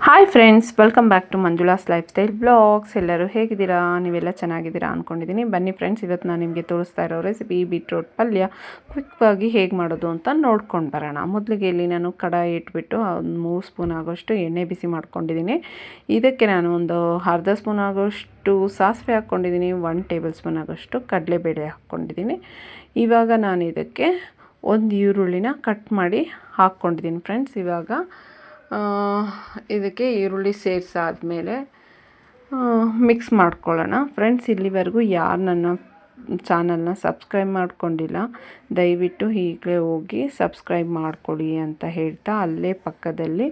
Hi friends, welcome back to Manjula's lifestyle blogs. ಎಲ್ಲರೂ ಹೇಗಿದ್ದೀರಾ? ನೀವೆಲ್ಲ ಚೆನ್ನಾಗಿದ್ದೀರಾ ಅಂದ್ಕೊಂಡಿದ್ದೀನಿ. ಬನ್ನಿ ಫ್ರೆಂಡ್ಸ್, ಇವತ್ತು ನಾನು ನಿಮಗೆ ತೋರಿಸ್ತಾ ಇರೋ ರೆಸಿಪಿ ಬೀಟ್ರೋಟ್ ಪಲ್ಯ ಕ್ವಿಕ್ಕಾಗಿ ಹೇಗೆ ಮಾಡೋದು ಅಂತ ನೋಡ್ಕೊಂಡು ಬರೋಣ. ಮೊದಲಿಗೆ ಇಲ್ಲಿ ನಾನು ಕಡಾಯಿ ಇಟ್ಬಿಟ್ಟು ಒಂದು 3 ಸ್ಪೂನ್ ಆಗೋಷ್ಟು ಎಣ್ಣೆ ಬಿಸಿ ಮಾಡ್ಕೊಂಡಿದ್ದೀನಿ. ಇದಕ್ಕೆ ನಾನು ಒಂದು ಅರ್ಧ ಸ್ಪೂನ್ ಆಗೋಷ್ಟು ಸಾಸಿವೆ ಹಾಕ್ಕೊಂಡಿದ್ದೀನಿ, 1 ಟೇಬಲ್ ಸ್ಪೂನ್ ಆಗೋಷ್ಟು ಕಡಲೆಬೇಳೆ ಹಾಕ್ಕೊಂಡಿದ್ದೀನಿ. ಇವಾಗ ನಾನು ಇದಕ್ಕೆ ಒಂದು ಈರುಳ್ಳಿನ ಕಟ್ ಮಾಡಿ ಹಾಕ್ಕೊಂಡಿದ್ದೀನಿ ಫ್ರೆಂಡ್ಸ್. ಇವಾಗ ಇದಕ್ಕೆ ಈರುಳ್ಳಿ ಸೇರಿಸಾದ್ಮೇಲೆ ಮಿಕ್ಸ್ ಮಾಡ್ಕೊಳ್ಳೋಣ ಫ್ರೆಂಡ್ಸ್. ಇಲ್ಲಿವರೆಗೂ ಯಾರು ನನ್ನ ಚಾನಲ್ನ ಸಬ್ಸ್ಕ್ರೈಬ್ ಮಾಡ್ಕೊಂಡಿಲ್ಲ, ದಯವಿಟ್ಟು ಈಗಲೇ ಹೋಗಿ ಸಬ್ಸ್ಕ್ರೈಬ್ ಮಾಡ್ಕೊಳ್ಳಿ ಅಂತ ಹೇಳ್ತಾ, ಅಲ್ಲೇ ಪಕ್ಕದಲ್ಲಿ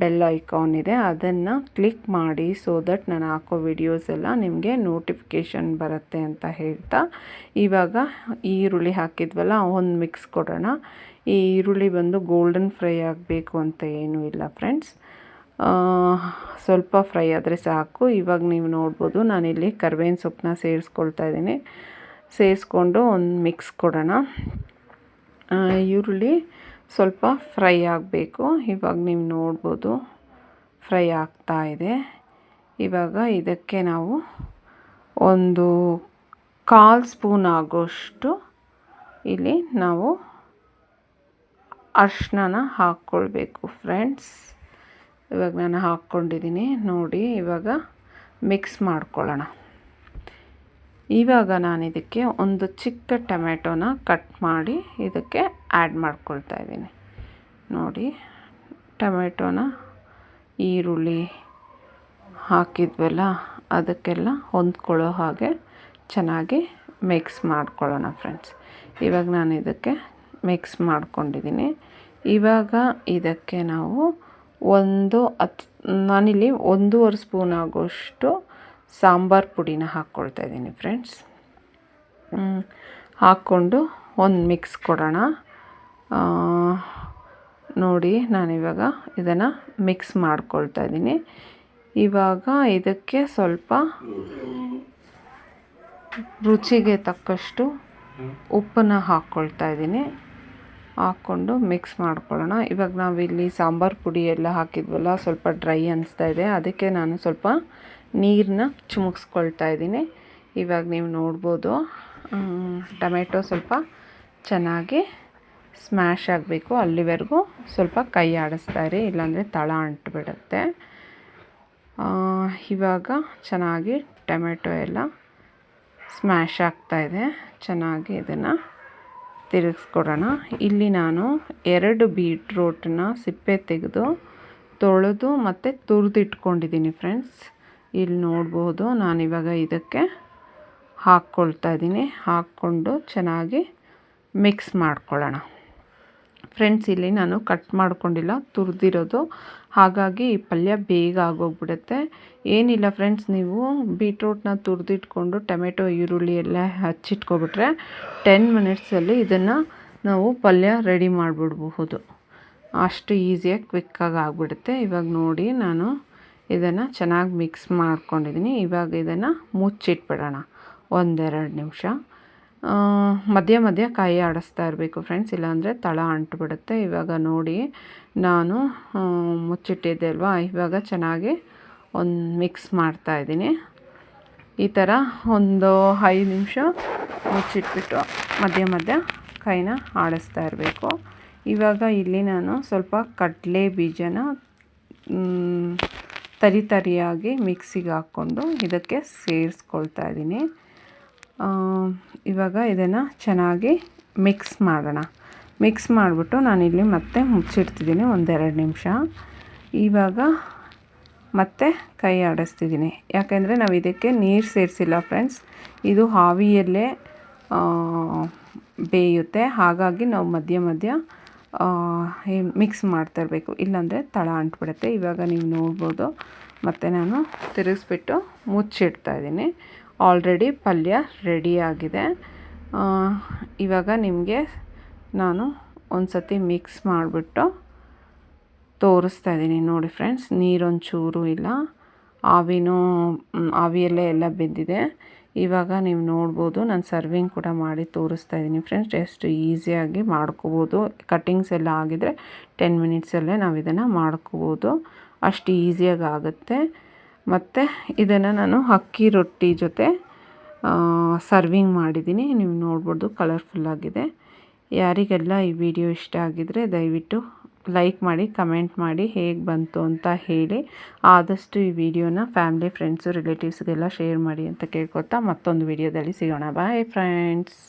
ಬೆಲ್ ಐಕಾನ್ ಇದೆ, ಅದನ್ನು ಕ್ಲಿಕ್ ಮಾಡಿ ಸೋ ದಟ್ ನಾನು ಹಾಕೋ ವಿಡಿಯೋಸ್ ಎಲ್ಲ ನಿಮಗೆ ನೋಟಿಫಿಕೇಷನ್ ಬರುತ್ತೆ ಅಂತ ಹೇಳ್ತಾ, ಇವಾಗ ಈರುಳ್ಳಿ ಹಾಕಿದ್ವಲ್ಲ ಒಂದು ಮಿಕ್ಸ್ ಕೊಡೋಣ. ಈ ಈರುಳ್ಳಿ ಬಂದು ಗೋಲ್ಡನ್ ಫ್ರೈ ಆಗಬೇಕು ಅಂತ ಏನೂ ಇಲ್ಲ ಫ್ರೆಂಡ್ಸ್, ಸ್ವಲ್ಪ ಫ್ರೈ ಆದರೆ ಸಾಕು. ಇವಾಗ ನೀವು ನೋಡ್ಬೋದು ನಾನಿಲ್ಲಿ ಕರಿಬೇವಿನ ಸೊಪ್ಪನ್ನ ಸೇರಿಸ್ಕೊಳ್ತಾ ಇದ್ದೀನಿ. ಸೇರಿಸ್ಕೊಂಡು ಒಂದು ಮಿಕ್ಸ್ ಕೊಡೋಣ. ಈರುಳ್ಳಿ ಸ್ವಲ್ಪ ಫ್ರೈ ಆಗಬೇಕು. ಇವಾಗ ನೀವು ನೋಡ್ಬೋದು ಫ್ರೈ ಆಗ್ತಾ ಇದೆ. ಇವಾಗ ಇದಕ್ಕೆ ನಾವು ಒಂದು 1/4 ಸ್ಪೂನ್ ಆಗೋಷ್ಟು ಇಲ್ಲಿ ನಾವು ಅರಿಶಿನ ಹಾಕ್ಕೊಳ್ಬೇಕು ಫ್ರೆಂಡ್ಸ್. ಇವಾಗ ನಾನು ಹಾಕ್ಕೊಂಡಿದ್ದೀನಿ ನೋಡಿ. ಇವಾಗ ಮಿಕ್ಸ್ ಮಾಡ್ಕೊಳ್ಳೋಣ. ಇವಾಗ ನಾನು ಇದಕ್ಕೆ ಒಂದು ಚಿಕ್ಕ ಟೊಮೆಟೊನ ಕಟ್ ಮಾಡಿ ಇದಕ್ಕೆ ಆ್ಯಡ್ ಮಾಡ್ಕೊಳ್ತಾ ಇದ್ದೀನಿ ನೋಡಿ. ಟೊಮೆಟೊನ ಈರುಳ್ಳಿ ಹಾಕಿದ್ವಲ್ಲ ಅದಕ್ಕೆಲ್ಲ ಹೊಂದ್ಕೊಳ್ಳೋ ಹಾಗೆ ಚೆನ್ನಾಗಿ ಮಿಕ್ಸ್ ಮಾಡ್ಕೊಳ್ಳೋಣ ಫ್ರೆಂಡ್ಸ್. ಇವಾಗ ನಾನು ಇದಕ್ಕೆ ಮಿಕ್ಸ್ ಮಾಡ್ಕೊಂಡಿದ್ದೀನಿ. ಇವಾಗ ಇದಕ್ಕೆ ನಾವು ನಾನಿಲ್ಲಿ 1.5 ಸ್ಪೂನ್ ಆಗೋಷ್ಟು ಸಾಂಬಾರು ಪುಡಿನ ಹಾಕ್ಕೊಳ್ತಾ ಇದ್ದೀನಿ ಫ್ರೆಂಡ್ಸ್. ಹಾಕ್ಕೊಂಡು ಒಂದು ಮಿಕ್ಸ್ ಕೊಡೋಣ ನೋಡಿ. ನಾನಿವಾಗ ಇದನ್ನು ಮಿಕ್ಸ್ ಮಾಡ್ಕೊಳ್ತಾ ಇದ್ದೀನಿ. ಇವಾಗ ಇದಕ್ಕೆ ಸ್ವಲ್ಪ ರುಚಿಗೆ ತಕ್ಕಷ್ಟು ಉಪ್ಪನ್ನು ಹಾಕ್ಕೊಳ್ತಾ ಇದ್ದೀನಿ. ಹಾಕ್ಕೊಂಡು ಮಿಕ್ಸ್ ಮಾಡ್ಕೊಳ್ಳೋಣ. ಇವಾಗ ನಾವಿಲ್ಲಿ ಸಾಂಬಾರು ಪುಡಿ ಎಲ್ಲ ಹಾಕಿದ್ವಲ್ಲ, ಸ್ವಲ್ಪ ಡ್ರೈ ಅನಿಸ್ತಾ ಇದೆ, ಅದಕ್ಕೆ ನಾನು ಸ್ವಲ್ಪ ನೀರನ್ನ ಚಿಮುಕ್ಸ್ಕೊಳ್ತಾ ಇದ್ದೀನಿ. ಇವಾಗ ನೀವು ನೋಡ್ಬೋದು ಟೊಮೆಟೊ ಸ್ವಲ್ಪ ಚೆನ್ನಾಗಿ ಸ್ಮ್ಯಾಶ್ ಆಗಬೇಕು. ಅಲ್ಲಿವರೆಗೂ ಸ್ವಲ್ಪ ಕೈ ಆಡಿಸ್ತಾ ಇರಿ, ಇಲ್ಲಾಂದರೆ ತಳ ಅಂಟ್ಬಿಡುತ್ತೆ. ಇವಾಗ ಚೆನ್ನಾಗಿ ಟೊಮೆಟೊ ಎಲ್ಲ ಸ್ಮ್ಯಾಶ್ ಆಗ್ತಾಯಿದೆ. ಚೆನ್ನಾಗಿ ಇದನ್ನು ತಿರುಗಿಸ್ಕೊಡೋಣ. ಇಲ್ಲಿ ನಾನು 2 ಬೀಟ್ರೋಟನ್ನ ಸಿಪ್ಪೆ ತೆಗೆದು ತೊಳೆದು ಮತ್ತು ತುರಿದಿಟ್ಕೊಂಡಿದ್ದೀನಿ ಫ್ರೆಂಡ್ಸ್. ಇಲ್ಲಿ ನೋಡ್ಬೋದು ನಾನಿವಾಗ ಇದಕ್ಕೆ ಹಾಕ್ಕೊಳ್ತಾ ಇದ್ದೀನಿ. ಹಾಕ್ಕೊಂಡು ಚೆನ್ನಾಗಿ ಮಿಕ್ಸ್ ಮಾಡ್ಕೊಳ್ಳೋಣ ಫ್ರೆಂಡ್ಸ್. ಇಲ್ಲಿ ನಾನು ಕಟ್ ಮಾಡ್ಕೊಂಡಿಲ್ಲ, ತುರಿದಿರೋದು, ಹಾಗಾಗಿ ಈ ಪಲ್ಯ ಬೇಗ ಆಗೋಗ್ಬಿಡುತ್ತೆ. ಏನಿಲ್ಲ ಫ್ರೆಂಡ್ಸ್, ನೀವು ಬೀಟ್ರೋಟ್ನ ತುರಿದಿಟ್ಕೊಂಡು ಟೊಮೆಟೊ ಈರುಳ್ಳಿ ಎಲ್ಲ ಹಚ್ಚಿಟ್ಕೊಬಿಟ್ರೆ 10 ಮಿನಿಟ್ಸಲ್ಲಿ ಇದನ್ನು ನಾವು ಪಲ್ಯ ರೆಡಿ ಮಾಡಿಬಿಡ್ಬಹುದು. ಅಷ್ಟು ಈಸಿಯಾಗಿ ಕ್ವಿಕ್ಕಾಗಿ ಆಗಿಬಿಡುತ್ತೆ. ಇವಾಗ ನೋಡಿ ನಾನು ಇದನ್ನು ಚೆನ್ನಾಗಿ ಮಿಕ್ಸ್ ಮಾಡ್ಕೊಂಡಿದ್ದೀನಿ. ಇವಾಗ ಇದನ್ನು ಮುಚ್ಚಿಟ್ಬಿಡೋಣ 1-2 ನಿಮಿಷ. ಮಧ್ಯ ಮಧ್ಯ ಕೈ ಆಡಿಸ್ತಾ ಇರಬೇಕು ಫ್ರೆಂಡ್ಸ್, ಇಲ್ಲಾಂದರೆ ತಳ ಅಂಟ್ಬಿಡುತ್ತೆ. ಇವಾಗ ನೋಡಿ ನಾನು ಮುಚ್ಚಿಟ್ಟಿದ್ದೆ ಅಲ್ವಾ, ಇವಾಗ ಚೆನ್ನಾಗಿ ಒಂದು ಮಿಕ್ಸ್ ಮಾಡ್ತಾಯಿದ್ದೀನಿ. ಈ ಥರ ಒಂದು 5 ನಿಮಿಷ ಮುಚ್ಚಿಟ್ಬಿಟ್ಟು ಮಧ್ಯ ಮಧ್ಯ ಕೈನ ಆಡಿಸ್ತಾ ಇರಬೇಕು. ಇವಾಗ ಇಲ್ಲಿ ನಾನು ಸ್ವಲ್ಪ ಕಡಲೆ ಬೀಜನ ತರಿಯಾಗಿ ಮಿಕ್ಸಿಗೆ ಹಾಕ್ಕೊಂಡು ಇದಕ್ಕೆ ಸೇರಿಸ್ಕೊಳ್ತಾ ಇದ್ದೀನಿ. ಇವಾಗ ಇದನ್ನು ಚೆನ್ನಾಗಿ ಮಿಕ್ಸ್ ಮಾಡೋಣ. ಮಿಕ್ಸ್ ಮಾಡಿಬಿಟ್ಟು ನಾನಿಲ್ಲಿ ಮತ್ತೆ ಮುಚ್ಚಿಡ್ತಿದ್ದೀನಿ 1-2 ನಿಮಿಷ. ಇವಾಗ ಮತ್ತೆ ಕೈ ಆಡಿಸ್ತಿದ್ದೀನಿ, ಯಾಕೆಂದರೆ ನಾವು ಇದಕ್ಕೆ ನೀರು ಸೇರಿಸಿಲ್ಲ ಫ್ರೆಂಡ್ಸ್, ಇದು ಆವಿಯಲ್ಲೇ ಬೇಯುತ್ತೆ. ಹಾಗಾಗಿ ನಾವು ಮಧ್ಯ ಮಧ್ಯ ಮಿಕ್ಸ್ ಮಾಡ್ತಾ ಇರಬೇಕು, ಇಲ್ಲಾಂದರೆ ತಳ ಅಂಟ್ಬಿಡುತ್ತೆ. ಇವಾಗ ನೀವು ನೋಡ್ಬೋದು ಮತ್ತು ನಾನು ತಿರುಗಿಸ್ಬಿಟ್ಟು ಮುಚ್ಚಿಡ್ತಾಯಿದ್ದೀನಿ. ಆಲ್ರೆಡಿ ಪಲ್ಯ ರೆಡಿಯಾಗಿದೆ. ಇವಾಗ ನಿಮಗೆ ನಾನು ಒಂದು ಸತಿ ಮಿಕ್ಸ್ ಮಾಡಿಬಿಟ್ಟು ತೋರಿಸ್ತಾ ಇದ್ದೀನಿ ನೋಡಿ ಫ್ರೆಂಡ್ಸ್. ನೀರೊಂಚೂರು ಇಲ್ಲ, ಆವಿಯಲ್ಲೇ ಎಲ್ಲ ಬೆಂದಿದೆ. ಇವಾಗ ನೀವು ನೋಡ್ಬೋದು ನಾನು ಸರ್ವಿಂಗ್ ಕೂಡ ಮಾಡಿ ತೋರಿಸ್ತಾ ಇದ್ದೀನಿ ಫ್ರೆಂಡ್ಸ್. ಎಷ್ಟು ಈಸಿಯಾಗಿ ಮಾಡ್ಕೋಬೋದು. ಕಟ್ಟಿಂಗ್ಸ್ ಎಲ್ಲ ಆಗಿದರೆ 10 ಮಿನಿಟ್ಸಲ್ಲೇ ನಾವು ಇದನ್ನು ಮಾಡ್ಕೋಬೋದು. ಅಷ್ಟು ಈಸಿಯಾಗಿ ಆಗುತ್ತೆ. ಮತ್ತು ಇದನ್ನು ನಾನು ಅಕ್ಕಿ ರೊಟ್ಟಿ ಜೊತೆ ಸರ್ವಿಂಗ್ ಮಾಡಿದ್ದೀನಿ. ನೀವು ನೋಡ್ಬೋದು ಕಲರ್ಫುಲ್ಲಾಗಿದೆ. ಯಾರಿಗೆಲ್ಲ ಈ ವಿಡಿಯೋ ಇಷ್ಟ ಆಗಿದರೆ ದಯವಿಟ್ಟು ಲೈಕ್ ಮಾಡಿ, ಕಮೆಂಟ್ ಮಾಡಿ ಹೇಗೆ ಬಂತು ಅಂತ ಹೇಳಿ. ಆದಷ್ಟು ಈ ವಿಡಿಯೋನ ಫ್ಯಾಮಿಲಿ, ಫ್ರೆಂಡ್ಸು, ರಿಲೇಟಿವ್ಸ್ಗೆಲ್ಲ ಶೇರ್ ಮಾಡಿ ಅಂತ ಕೇಳ್ಕೊತಾ ಮತ್ತೊಂದು ವಿಡಿಯೋದಲ್ಲಿ ಸಿಗೋಣ. Bye friends.